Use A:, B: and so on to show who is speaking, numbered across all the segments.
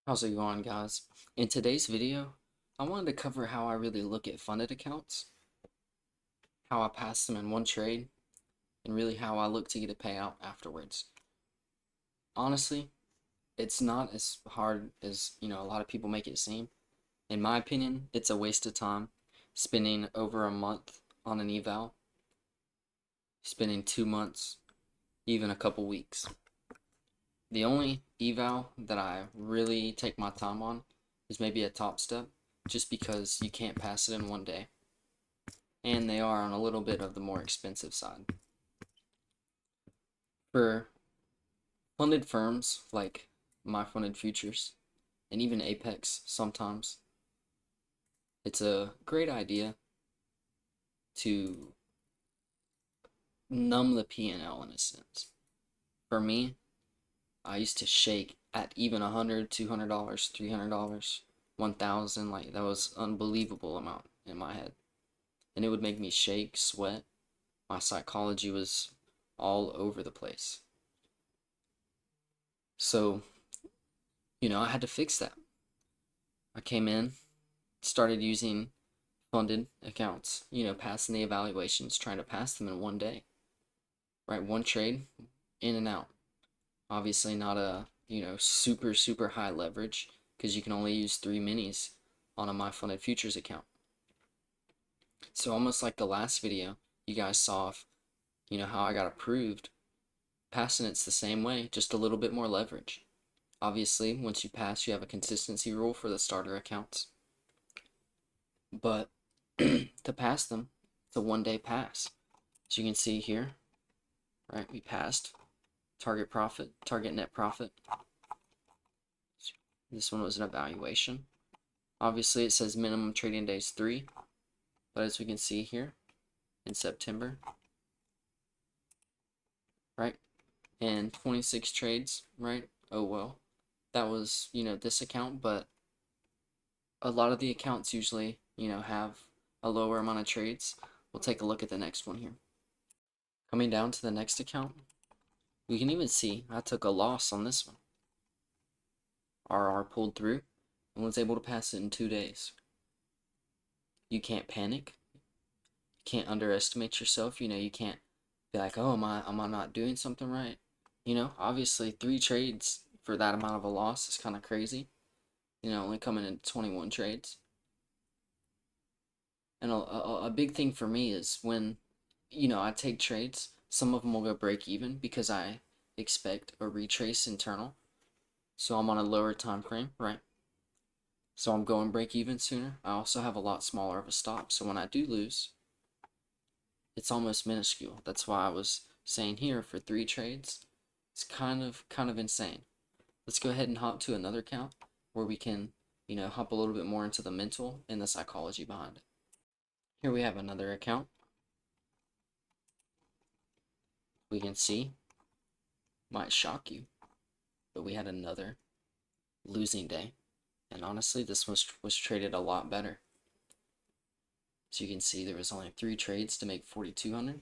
A: How's it going, guys? In today's video, I wanted to cover how I really look at funded accounts, how I pass them in one trade, and really how I look to get a payout afterwards. Honestly, it's not as hard as, a lot of people make it seem. In my opinion, it's a waste of time spending over a month on an eval, spending 2 months, even a couple weeks. The only eval that I really take my time on is maybe a top step, just because you can't pass it in one day, and they are on a little bit of the more expensive side. For funded firms like my funded futures and even Apex, sometimes it's a great idea to numb the P&L in a sense. For me, I used to shake at even $100, $200, $300, 1,000. Like, that was unbelievable amount in my head, and it would make me shake, sweat. My psychology was all over the place. So, I had to fix that. I came in, started using funded accounts, passing the evaluations, trying to pass them in one day, right? One trade, in and out. Obviously, not a, super, super high leverage, because you can only use 3 minis on a My Funded Futures account. So, almost like the last video you guys saw of, how I got approved, passing it's the same way, just a little bit more leverage. Obviously, once you pass, you have a consistency rule for the starter accounts. But to pass them, it's a 1 day pass. As you can see here, right, we passed. Target profit, target net profit. This one was an evaluation. Obviously, it says minimum trading days 3. But as we can see here, in September, right, and 26 trades, right? Oh well. That was, this account, but a lot of the accounts usually, have a lower amount of trades. We'll take a look at the next one here. Coming down to the next account, we can even see I took a loss on this one. RR pulled through and was able to pass it in 2 days. You can't panic. You can't underestimate yourself. You can't be like, oh, am I not doing something right? Obviously 3 trades for that amount of a loss is kind of crazy. Only coming in 21 trades. And a big thing for me is when, I take trades, some of them will go break even because I expect a retrace internal. So I'm on a lower time frame, right? So I'm going break even sooner. I also have a lot smaller of a stop. So when I do lose, it's almost minuscule. That's why I was saying here for 3 trades, it's kind of insane. Let's go ahead and hop to another account where we can, hop a little bit more into the mental and the psychology behind it. Here we have another account. We can see, might shock you, but we had another losing day. And honestly, this was traded a lot better. So you can see there was only 3 trades to make 4,200.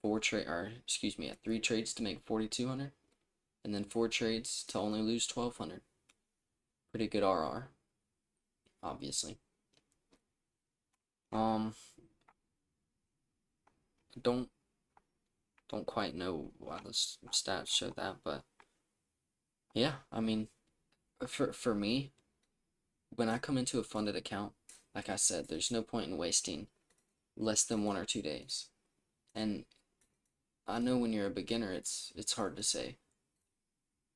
A: 3 trades to make 4,200, and then 4 trades to only lose 1,200. Pretty good RR, obviously. Don't quite know why the stats show that, but yeah, I mean, for me, when I come into a funded account, like I said, there's no point in wasting less than 1 or 2 days. And I know when you're a beginner, it's hard to say,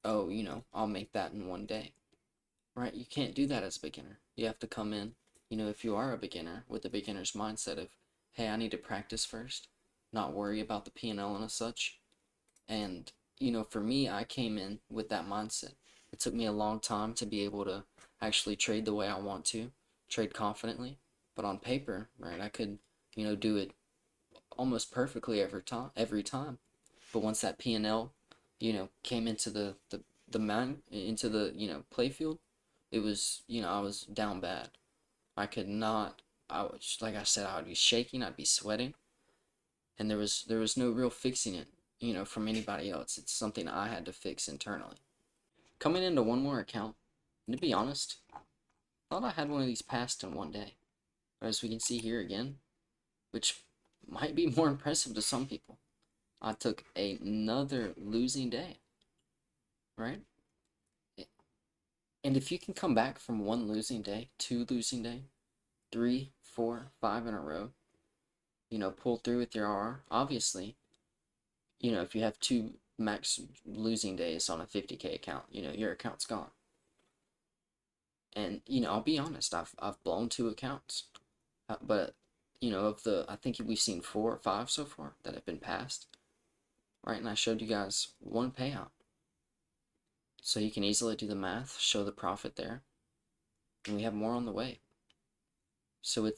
A: oh, I'll make that in 1 day, right? You can't do that as a beginner. You have to come in, if you are a beginner, with the beginner's mindset of, hey, I need to practice first, not worry about the P&L and such. And, for me, I came in with that mindset. It took me a long time to be able to actually trade the way I want to, trade confidently. But on paper, right, I could, do it almost perfectly every time. But once that P&L, came into into the play field, it was, I was down bad. I could not. I was, like I said, I would be shaking, I'd be sweating, and there was no real fixing it, from anybody else. It's something I had to fix internally. Coming into one more account, And to be honest, I thought I had one of these passed in one day. But as we can see here again, which might be more impressive to some people, I took another losing day, right? And if you can come back from one losing day, two losing day, 3, 4, 5 in a row, pull through with your R, obviously, if you have two max losing days on a 50K account, your account's gone. And, I'll be honest, I've blown two accounts. But, I think we've seen 4 or 5 so far that have been passed, right? And I showed you guys one payout. So you can easily do the math, show the profit there. And we have more on the way. So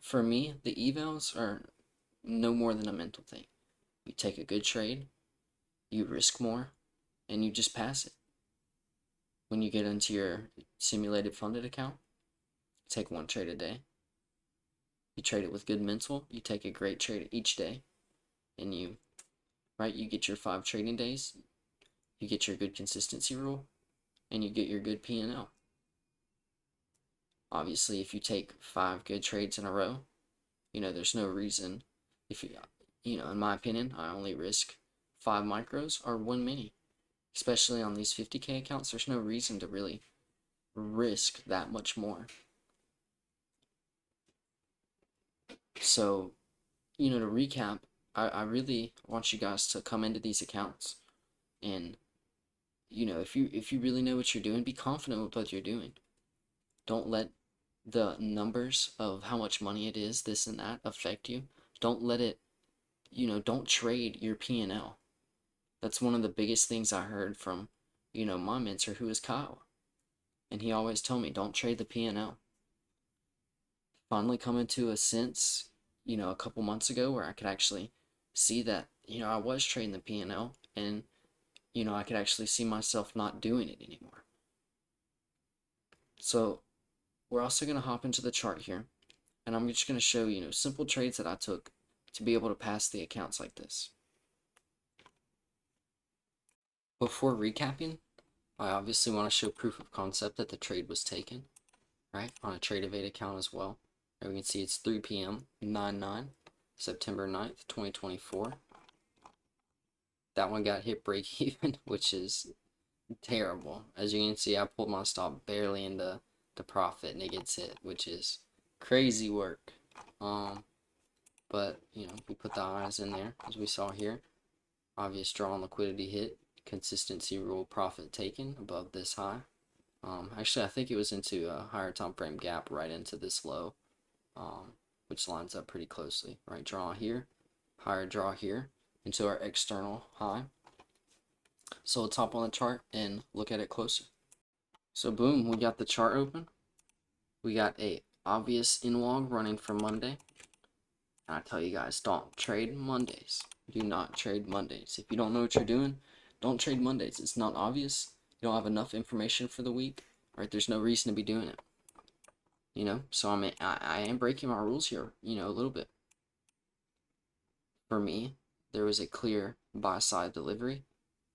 A: for me, the evals are no more than a mental thing. You take a good trade, you risk more, and you just pass it. When you get into your simulated funded account, take one trade a day. You trade it with good mental, you take a great trade each day, and you get your 5 trading days, you get your good consistency rule, and you get your good P&L. Obviously, if you take 5 good trades in a row, there's no reason, if in my opinion, I only risk 5 micros or 1 mini. Especially on these 50K accounts, there's no reason to really risk that much more. So, to recap, I really want you guys to come into these accounts and, if you really know what you're doing, be confident with what you're doing. Don't let the numbers of how much money it is, this and that, affect you. Don't let it, don't trade your P&L. That's one of the biggest things I heard from, my mentor, who is Kyle. And he always told me, don't trade the P&L. Finally coming to a sense, a couple months ago where I could actually see that, I was trading the P&L and, I could actually see myself not doing it anymore. So we're also going to hop into the chart here, and I'm just going to show, simple trades that I took to be able to pass the accounts like this. Before recapping, I obviously want to show proof of concept that the trade was taken, right, on a Trade Evade account as well. And we can see it's 3 p.m. 9/9, September 9th, 2024. That one got hit break even, which is terrible. As you can see, I pulled my stop barely into the profit and it gets hit, which is crazy work. But we put the eyes in there as we saw here. Obvious draw and liquidity hit, consistency rule profit taken above this high. Actually, I think it was into a higher time frame gap right into this low, which lines up pretty closely. Right, draw here, higher draw here into our external high. So let's hop on the chart and look at it closer. So boom, we got the chart open. We got a obvious in-log running for Monday. And I tell you guys, don't trade Mondays. Do not trade Mondays. If you don't know what you're doing, don't trade Mondays. It's not obvious. You don't have enough information for the week. Right? There's no reason to be doing it. So I am breaking my rules here, a little bit. For me, there was a clear buy-side delivery,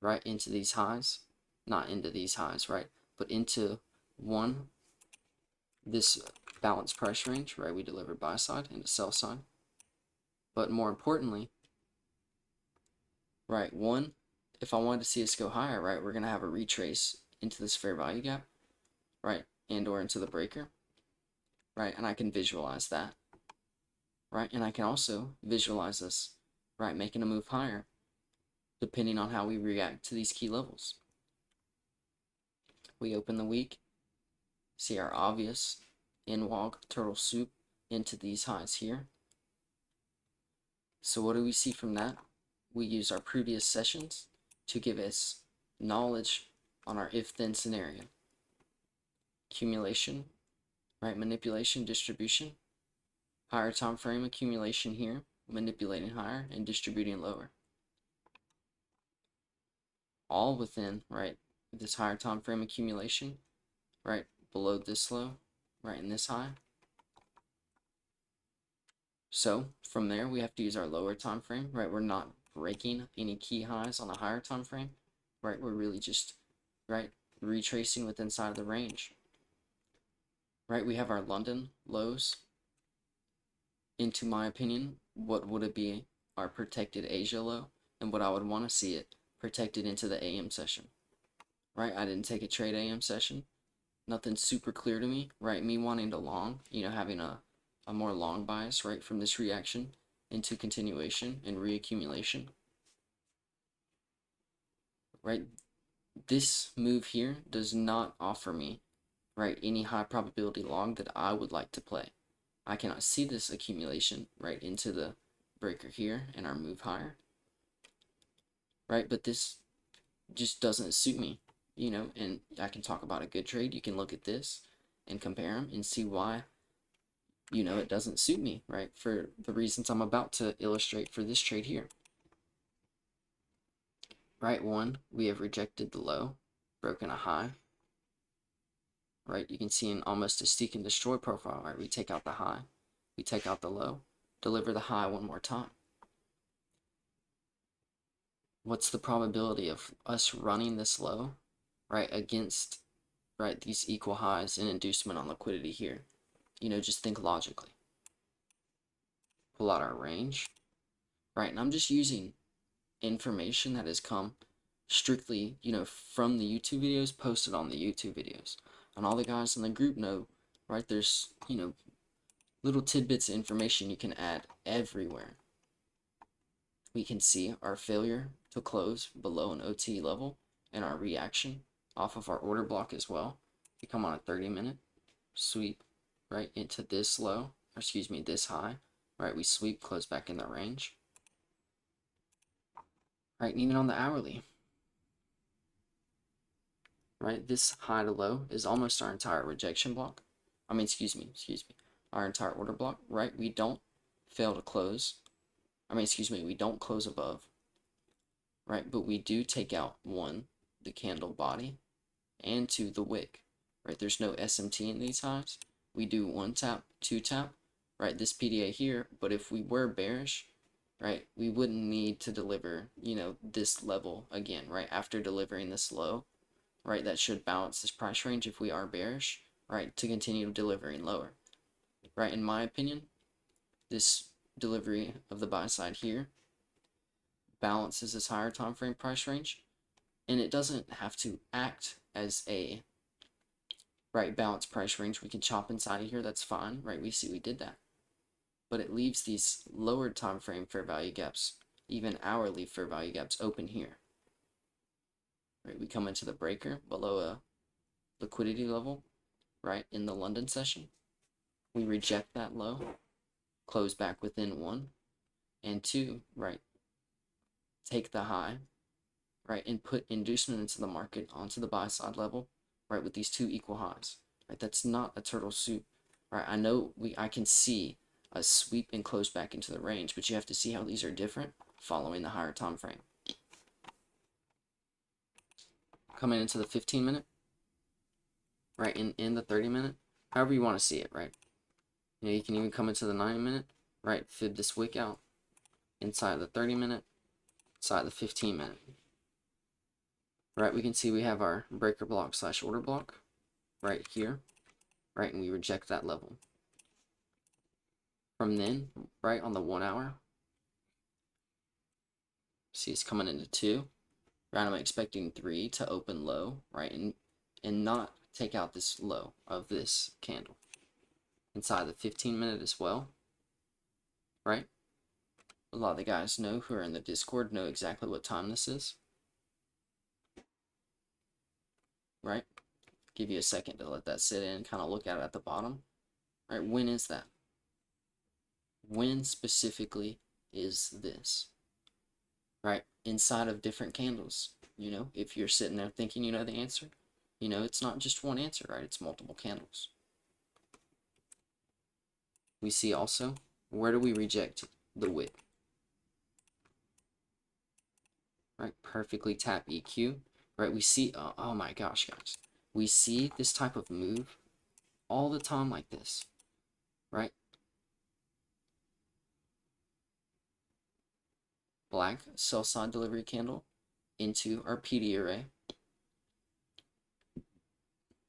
A: right, into these highs. Not into these highs, right, but into this balanced price range, right, we delivered buy-side into sell-side. But more importantly, right, if I wanted to see us go higher, right, we're going to have a retrace into this fair value gap, right, and or into the breaker, right, and I can visualize that, right, and I can also visualize us, right, making a move higher, depending on how we react to these key levels. We open the week, see our obvious in-log turtle soup into these highs here. So what do we see from that? We use our previous sessions to give us knowledge on our if-then scenario. Accumulation, right, manipulation, distribution, higher time frame accumulation here, manipulating higher and distributing lower. All within, right, this higher time frame accumulation, right, below this low, right, in this high. So from there, we have to use our lower time frame, right? We're not breaking any key highs on a higher time frame, right? We're really just, right, retracing with inside of the range. Right, we have our London lows. Into my opinion, what would it be our protected Asia low, and what I would want to see it protected into the AM session. Right, I didn't take a trade AM session. Nothing super clear to me, right? Me wanting to long, having a more long bias, right, from this reaction into continuation and reaccumulation. Right, this move here does not offer me, right, any high probability long that I would like to play. I cannot see this accumulation right into the breaker here and our move higher, right? But this just doesn't suit me, and I can talk about a good trade. You can look at this and compare them and see why, it doesn't suit me, right? For the reasons I'm about to illustrate for this trade here. Right, one, we have rejected the low, broken a high, right? You can see in almost a seek and destroy profile, right? We take out the high, we take out the low, deliver the high one more time. What's the probability of us running this low, right, against, right, these equal highs and inducement on liquidity here? Just think logically. Pull out our range, right? And I'm just using information that has come strictly, from the YouTube videos, posted on the YouTube videos. And all the guys in the group know, right, there's, little tidbits of information you can add everywhere. We can see our failure to close below an OT level and our reaction off of our order block as well. We come on a 30-minute sweep, right, into this low, or excuse me, this high, right, we sweep, close back in the range. Right, and even on the hourly, right, this high to low is almost our entire rejection block. I mean, excuse me, our entire order block, right? We don't fail to close. We don't close above, right? But we do take out one, the candle body, and two, the wick, right? There's no SMT in these highs. We do one tap, two tap, right? This PDA here, but if we were bearish, right, we wouldn't need to deliver, this level again, right? After delivering this low, right, that should balance this price range if we are bearish, right, to continue delivering lower, right? In my opinion, this delivery of the buy side here balances this higher time frame price range, and it doesn't have to act as a right balanced price range. We can chop inside of here, that's fine, right? We see we did that, but it leaves these lower time frame fair value gaps, even hourly fair value gaps, open here. Right, we come into the breaker below a liquidity level, right, in the London session. We reject that low, close back within one, and two, right, take the high, right, and put inducement into the market onto the buy side level, right, with these two equal highs, right? That's not a turtle soup, right? I know I can see a sweep and close back into the range, but you have to see how these are different following the higher time frame. Coming into the 15-minute, right, in the 30-minute, however you want to see it, right? You can even come into the 9-minute, right, fib this wick out inside the 30-minute, inside the 15-minute. Right, we can see we have our breaker block / order block right here, right, and we reject that level. From then, right, on the 1 hour, see it's coming into 2, right, I'm expecting 3 to open low, right, and not take out this low of this candle. Inside the 15-minute as well, right? A lot of the guys know who are in the Discord know exactly what time this is, right? Give you a second to let that sit in, kind of look at it at the bottom, right? When is that? When specifically is this, right? Inside of different candles, if you're sitting there thinking you know the answer, it's not just one answer, right? It's multiple candles. We see also, where do we reject the wick? Right, perfectly tap EQ, right? We see, oh my gosh, guys. We see this type of move all the time like this, right? Black sell side delivery candle into our PD array.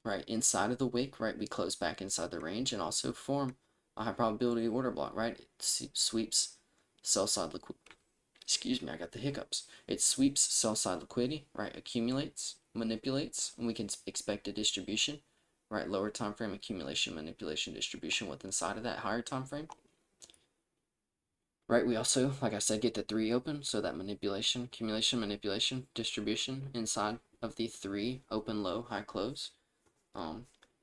A: right, inside of the wick, right, we close back inside the range and also form a high probability order block, right? It sweeps sell side liquidity. Excuse me, I got the hiccups. It sweeps sell side liquidity, right? Accumulates, manipulates, and we can expect a distribution, right? Lower time frame accumulation, manipulation, distribution with inside of that higher time frame. Right, we also, like I said, get the 3 open, so that manipulation, accumulation, manipulation, distribution inside of the 3 open, low, high, close.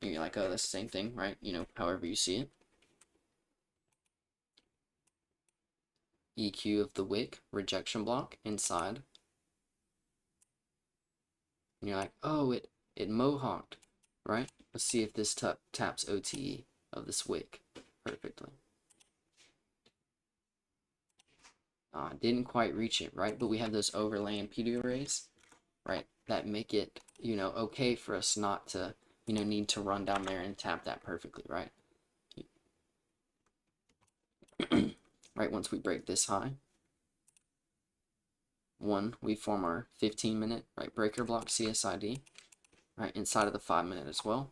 A: You're like, oh, that's the same thing, right? You know, however you see it. EQ of the wick, rejection block inside. And you're like, oh, it mohawked, right? Let's see if this taps OTE of this wick perfectly. Didn't quite reach it, right? But we have those overlaying PD arrays, right? That make it, you know, okay for us not to, you know, need to run down there and tap that perfectly, right? Right, once we break this high, we form our 15-minute, right, breaker block CSID, right, inside of the 5-minute as well.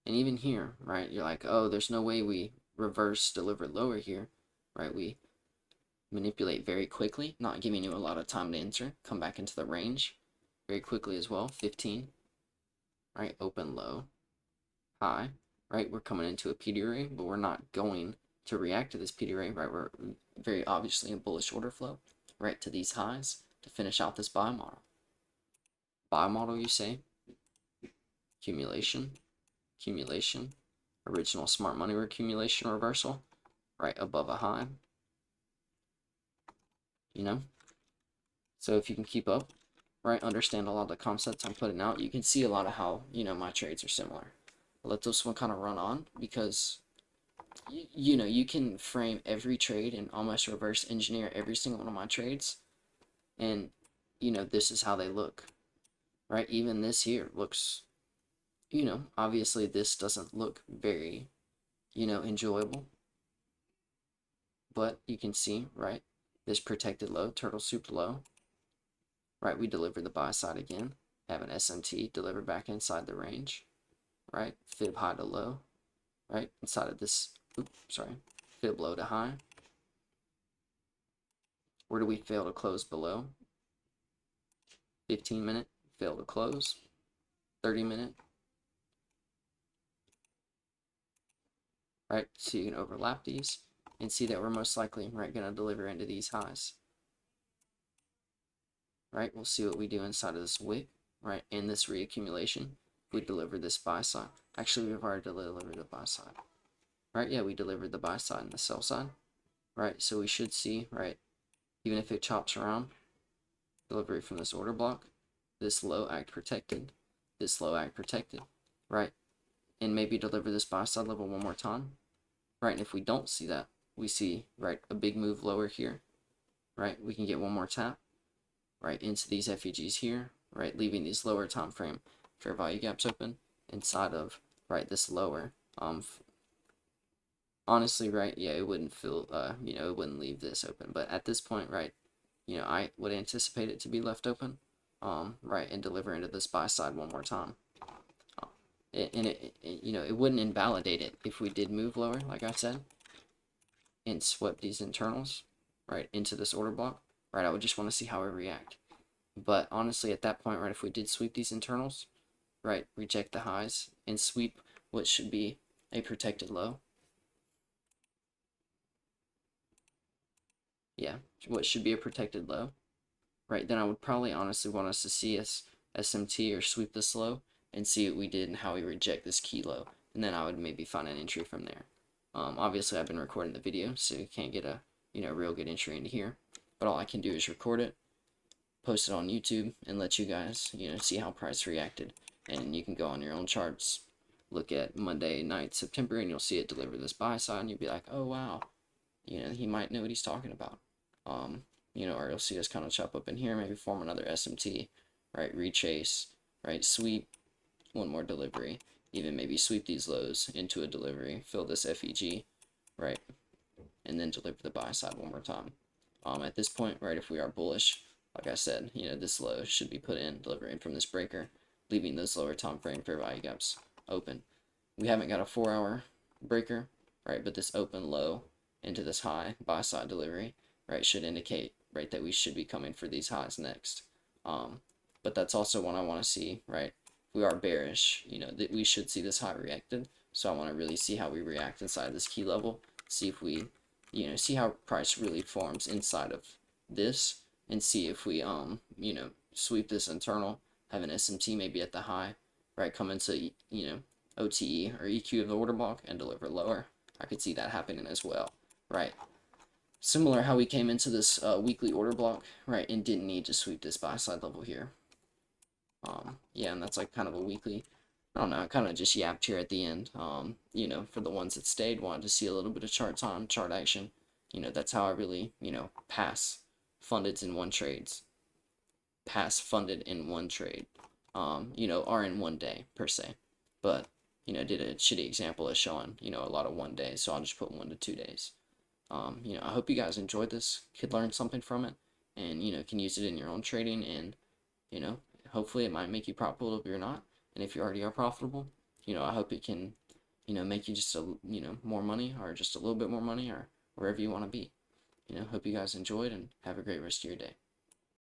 A: And even here, right, you're like, oh, there's no way we reverse deliver lower here, right? We manipulate very quickly, not giving you a lot of time to enter, come back into the range very quickly as well, 15, right, open low, high, right, we're coming into a PD array, but we're not going to react to this PD array, right, we're very obviously in bullish order flow, right, to these highs to finish out this buy model. Buy model, you say, accumulation, accumulation, original smart money accumulation reversal, right, above a high, you know, so if you can keep up, right, understand a lot of the concepts I'm putting out, you can see a lot of how, you know, my trades are similar. Let this one kind of run on, because you know, you can frame every trade and almost reverse engineer every single one of my trades, and you know, this is how they look, right? Even this here looks, you know, obviously this doesn't look very, you know, enjoyable, but you can see, right, this protected low, turtle soup low, right, we deliver the buy side again, have an SMT deliver back inside the range, right, fib high to low, right, inside of this, fib low to high. Where do we fail to close below? 15-minute, fail to close. 30-minute, right? So you can overlap these and see that we're most likely, right, going to deliver into these highs. Right, we'll see what we do inside of this wick, right, and this reaccumulation. We deliver this buy side. Actually, we've already delivered the buy side. Right, yeah, we delivered the buy side and the sell side. Right, so we should see, right, even if it chops around, delivery from this order block, this low act protected, this low act protected, right, and maybe deliver this buy side level one more time, right, and if we don't see that, we see, right, a big move lower here, right, we can get one more tap, right, into these FEGs here, right, leaving these lower time frame fair value gaps open inside of, right, this lower, honestly, right, yeah, it wouldn't feel, you know, it wouldn't leave this open, but at this point, right, you know, I would anticipate it to be left open, right, and deliver into this buy side one more time. You know, it wouldn't invalidate it if we did move lower, like I said, and swept these internals, right, into this order block, right, I would just want to see how it react. But honestly, at that point, right, if we did sweep these internals, right, reject the highs, and sweep what should be a protected low, yeah, what should be a protected low, right, then I would probably honestly want us to see us SMT or sweep this low and see what we did and how we reject this key low, and then I would maybe find an entry from there. Obviously, I've been recording the video, so you can't get a, you know, real good entry into here, but all I can do is record it, post it on YouTube, and let you guys, you know, see how price reacted, and you can go on your own charts, look at Monday night September, and you'll see it deliver this buy side, and you'll be like, oh wow, you know, he might know what he's talking about. You know, or you'll see us kind of chop up in here, maybe form another SMT, right, rechase, right, sweep, one more delivery, even maybe sweep these lows into a delivery, fill this FEG, right, and then deliver the buy side one more time. At this point, right, if we are bullish, like I said, you know, this low should be put in, delivering from this breaker, leaving those lower time frame fair value gaps open. We haven't got a 4-hour breaker, right? But this open low into this high buy side delivery, right, should indicate, right, that we should be coming for these highs next. But that's also what I want to see, right? If we are bearish, that we should see this high reacted. So I want to really see how we react inside this key level. See if we, see how price really forms inside of this, and see if we, sweep this internal, have an SMT maybe at the high, right? Come into, OTE or EQ of the order block and deliver lower. I could see that happening as well, right? Similar how we came into this weekly order block, right, and didn't need to sweep this buy side level here. Yeah, and that's like kind of a weekly, I don't know, I kind of just yapped here at the end. For the ones that stayed, wanted to see a little bit of chart time, chart action. That's how I really, pass funded in one trades. Pass funded in one trade, or in one day per se. But, did a shitty example of showing, a lot of 1 day, so I'll just put 1 to 2 days. I hope you guys enjoyed this, could learn something from it, and, can use it in your own trading, and, hopefully it might make you profitable if you're not, and if you already are profitable, I hope it can, make you just more money, or just a little bit more money, or wherever you want to be. Hope you guys enjoyed, and have a great rest of your day.